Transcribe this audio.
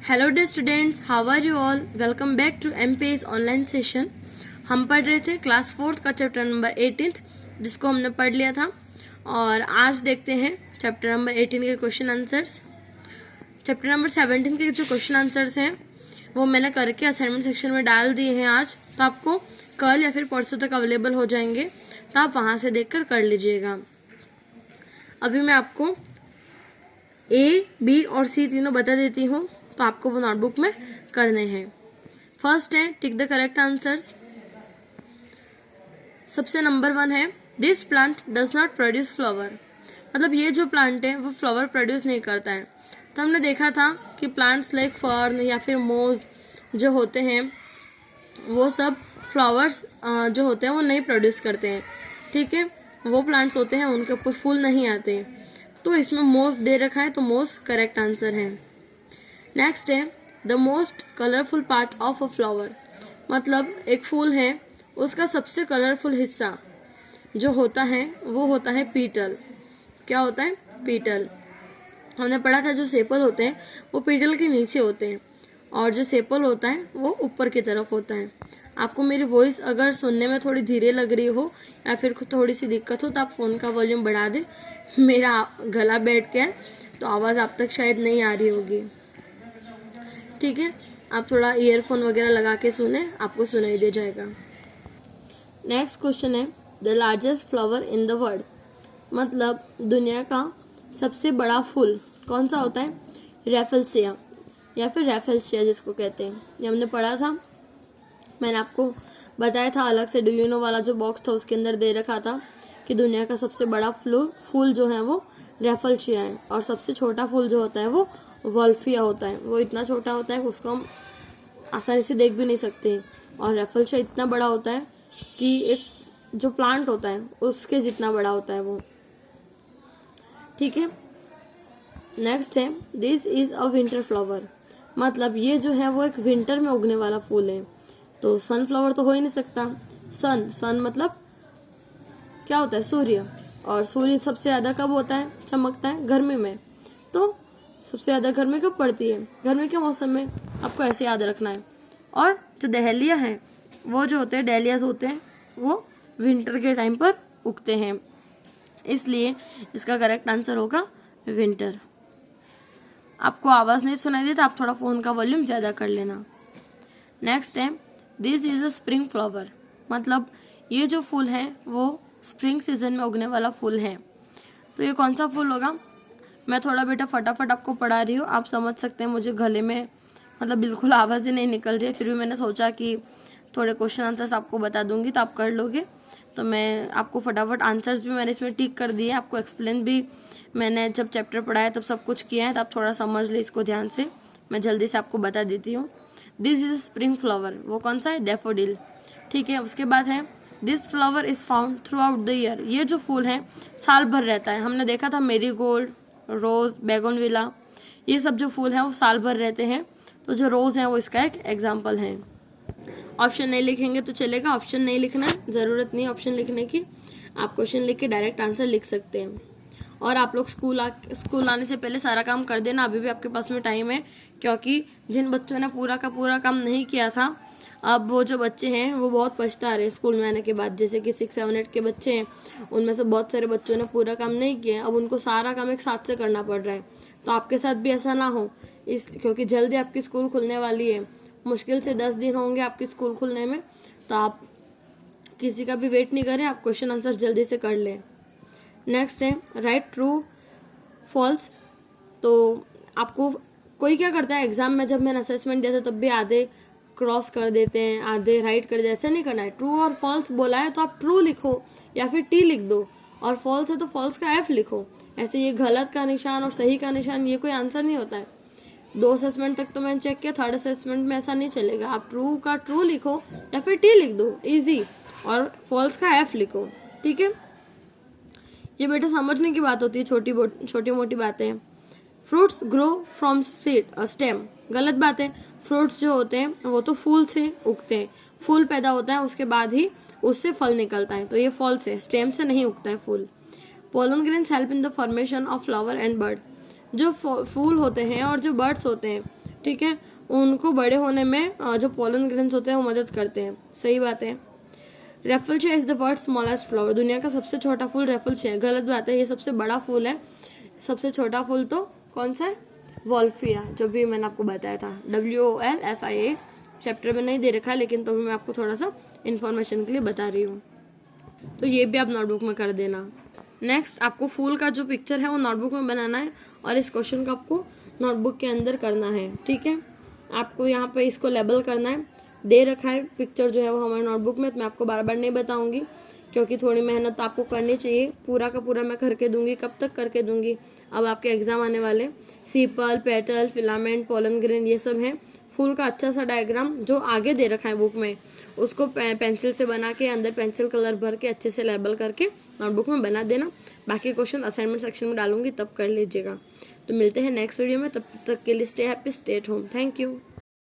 Hello dear students, how are you all. Welcome back to MPS online session. हम पढ़ रहे थे class 4 का चैप्टर नंबर 18 जिसको हमने पढ़ लिया था, और आज देखते हैं चैप्टर नंबर 18 के क्वेश्चन आंसर्स। चैप्टर नंबर 17 के जो क्वेश्चन आंसर्स हैं वो मैंने करके असाइनमेंट सेक्शन में डाल दिए हैं आज, तो आपको कल या फिर परसों तक अवेलेबल हो जाएंगे, तो आप वहाँ से देखकर कर लीजिएगा। अभी मैं आपको ए, बी और सी तीनों बता देती हूँ, तो आपको वो नोटबुक में करने हैं। फर्स्ट है टिक द करेक्ट आंसर्स। सबसे नंबर 1 है this plant does not produce flower. मतलब ये जो प्लांट है वो फ्लावर प्रोड्यूस नहीं करता है। तो हमने देखा था कि प्लांट्स लाइक फर्न या फिर मोज जो होते हैं वो सब फ्लावर्स जो होते हैं वो नहीं प्रोड्यूस करते हैं। ठीक है, वो प्लांट्स होते हैं उनके ऊपर फूल नहीं आते। तो इसमें मोज दे रखा है, तो मोज करेक्ट आंसर है। नेक्स्ट है the most colourful part of a flower. मतलब एक फूल है उसका सबसे कलरफुल हिस्सा जो होता है वो होता है पीटल। क्या होता है? पीटल। हमने पढ़ा था जो सेपल होते हैं वो पीटल के नीचे होते हैं, और जो सेपल होता है वो ऊपर की तरफ होता है। आपको मेरी वॉइस अगर सुनने में थोड़ी धीरे लग रही हो या फिर थोड़ी सी दिक्कत हो तो आप फ़ोन का वॉल्यूम बढ़ा दें। मेरा गला बैठ गया है तो आवाज़ आप तक शायद नहीं आ रही होगी। ठीक है, आप थोड़ा ईयरफोन वगैरह लगा के सुने, आपको सुनाई दे जाएगा। नेक्स्ट क्वेश्चन है the largest flower in the world. मतलब दुनिया का सबसे बड़ा फूल कौन सा होता है? रैफलसिया या फिर रैफलसिया जिसको कहते हैं। ये हमने पढ़ा था, मैंने आपको बताया था अलग से डू यू नो वाला जो बॉक्स था उसके अंदर दे रखा था कि दुनिया का सबसे बड़ा फूल जो है वो रैफलसिया है, और सबसे छोटा फूल जो होता है वो वॉल्फिया होता है। वो इतना छोटा होता है उसको हम आसानी से देख भी नहीं सकते, और रैफलसिया इतना बड़ा होता है कि एक जो प्लांट होता है उसके जितना बड़ा होता है वो। ठीक है, नेक्स्ट है this is a winter flower. मतलब ये जो है वो एक विंटर में उगने वाला फूल है। तो सनफ्लावर तो हो ही नहीं सकता। सन मतलब क्या होता है? सूर्य। और सूर्य सबसे ज़्यादा कब होता है? चमकता है गर्मी में। तो सबसे ज़्यादा गर्मी कब पड़ती है? गर्मी के मौसम में। आपको ऐसे याद रखना है। और जो डहेलिया है वो जो होते हैं डहेलियाज होते हैं वो विंटर के टाइम पर उगते हैं, इसलिए इसका करेक्ट आंसर होगा विंटर। आपको आवाज़ नहीं सुनाई दी तो आप थोड़ा फ़ोन का वॉल्यूम ज़्यादा कर लेना। नेक्स्ट है this is a spring flower. मतलब ये जो फूल है वो स्प्रिंग सीजन में उगने वाला फूल है। तो ये कौन सा फूल होगा? मैं थोड़ा बेटा फटाफट आपको पढ़ा रही हूँ, आप समझ सकते हैं। मुझे गले में मतलब बिल्कुल आवाज़ ही नहीं निकल रही है, फिर भी मैंने सोचा कि थोड़े क्वेश्चन आंसर्स आपको बता दूंगी तो आप कर लोगे। तो मैं आपको फटाफट आंसर्स भी मैंने इसमें टिक कर दिए, आपको एक्सप्लेन भी मैंने जब चैप्टर पढ़ाया तब सब कुछ किया है, तो आप थोड़ा समझ ले इसको ध्यान से। मैं जल्दी से आपको बता देती हूँ। दिस इज स्प्रिंग फ्लावर, वो कौन सा है? डैफोडिल। ठीक है, उसके बाद है this flower is found through out the year. ये जो फूल है साल भर रहता है। हमने देखा था मेरीगोल्ड, रोज, बेगोनविला, ये सब जो फूल हैं वो साल भर रहते हैं। तो जो रोज है वो इसका एक एग्जाम्पल है। ऑप्शन नहीं लिखेंगे तो चलेगा, ऑप्शन नहीं लिखना है, ज़रूरत नहीं ऑप्शन लिखने की। आप क्वेश्चन लिख के डायरेक्ट आंसर लिख सकते हैं। और आप लोग स्कूल आने से पहले सारा काम कर देना, अभी भी आपके पास में टाइम है, क्योंकि जिन बच्चों ने पूरा का पूरा काम नहीं किया था अब वो जो बच्चे हैं वो बहुत पछता रहे हैं स्कूल में आने के बाद। जैसे कि 6, 7, 8 के बच्चे हैं, उनमें से बहुत सारे बच्चों ने पूरा काम नहीं किया, अब उनको सारा काम एक साथ से करना पड़ रहा है। तो आपके साथ भी ऐसा ना हो क्योंकि जल्दी आपकी स्कूल खुलने वाली है। मुश्किल से 10 दिन होंगे आपकी स्कूल खुलने में, तो आप किसी का भी वेट नहीं करें, आप क्वेश्चन आंसर जल्दी से कर लें। नेक्स्ट है राइट ट्रू फॉल्स। तो आपको कोई क्या करता है एग्जाम में, जब मैंने असेसमेंट दिया था तब भी आधे क्रॉस कर देते हैं, आधे राइट कर देते हैं। ऐसा नहीं करना है। ट्रू और फॉल्स बोला है तो आप ट्रू लिखो या फिर टी लिख दो, और फॉल्स है तो फॉल्स का एफ लिखो। ऐसे ये गलत का निशान और सही का निशान ये कोई आंसर नहीं होता है। 2 असेसमेंट तक तो मैंने चेक किया, 3rd असेसमेंट में ऐसा नहीं चलेगा। आप ट्रू का ट्रू लिखो या फिर टी लिख दो, इजी, और फॉल्स का एफ लिखो। ठीक है, ये बेटा समझने की बात होती है, छोटी मोटी बातें। Fruits grow from seed stem, गलत बात है। फ्रूट्स जो होते हैं वो तो फूल से उगते हैं, फूल पैदा होता है उसके बाद ही उससे फल निकलता है, तो ये फॉल्स है, स्टेम से नहीं उगता है फूल। Pollen grains help in the formation of flower and bird. जो फूल होते हैं और जो बर्ड्स होते हैं, ठीक है, उनको बड़े होने में जो पोलन ग्रेन्स होते हैं वो मदद करते हैं। सही बात है। Rafflesia is the world smallest flower, दुनिया का सबसे छोटा फूल रेफल्शिया है। गलत बात है, ये सबसे बड़ा फूल है। सबसे छोटा फूल तो कौन सा है? वॉल्फिया, जो भी मैंने आपको बताया था, WOLFIA। चैप्टर में नहीं दे रखा है, लेकिन तो भी मैं आपको थोड़ा सा इन्फॉर्मेशन के लिए बता रही हूँ, तो ये भी आप नोटबुक में कर देना। नेक्स्ट, आपको फूल का जो पिक्चर है वो नोटबुक में बनाना है और इस क्वेश्चन को आपको नोटबुक के अंदर करना है। ठीक है, आपको यहाँ पे इसको लेबल करना है। दे रखा है पिक्चर जो है वो हमारे नोटबुक में, तो मैं आपको बार बार नहीं बताऊंगी क्योंकि थोड़ी मेहनत आपको करनी चाहिए। पूरा का पूरा मैं करके दूंगी, कब तक करके दूंगी? अब आपके एग्जाम आने वाले। सीपल, पेटल, फिलामेंट, पोलन ग्रेन, ये सब हैं। फूल का अच्छा सा डायग्राम जो आगे दे रखा है बुक में, उसको पेंसिल से बना के अंदर पेंसिल कलर भर के अच्छे से लेबल करके नोटबुक में बना देना। बाकी क्वेश्चन असाइनमेंट सेक्शन में डालूंगी, तब कर लीजिएगा। तो मिलते हैं नेक्स्ट वीडियो में, तब तक के लिए stay happy, stay at home. Thank you.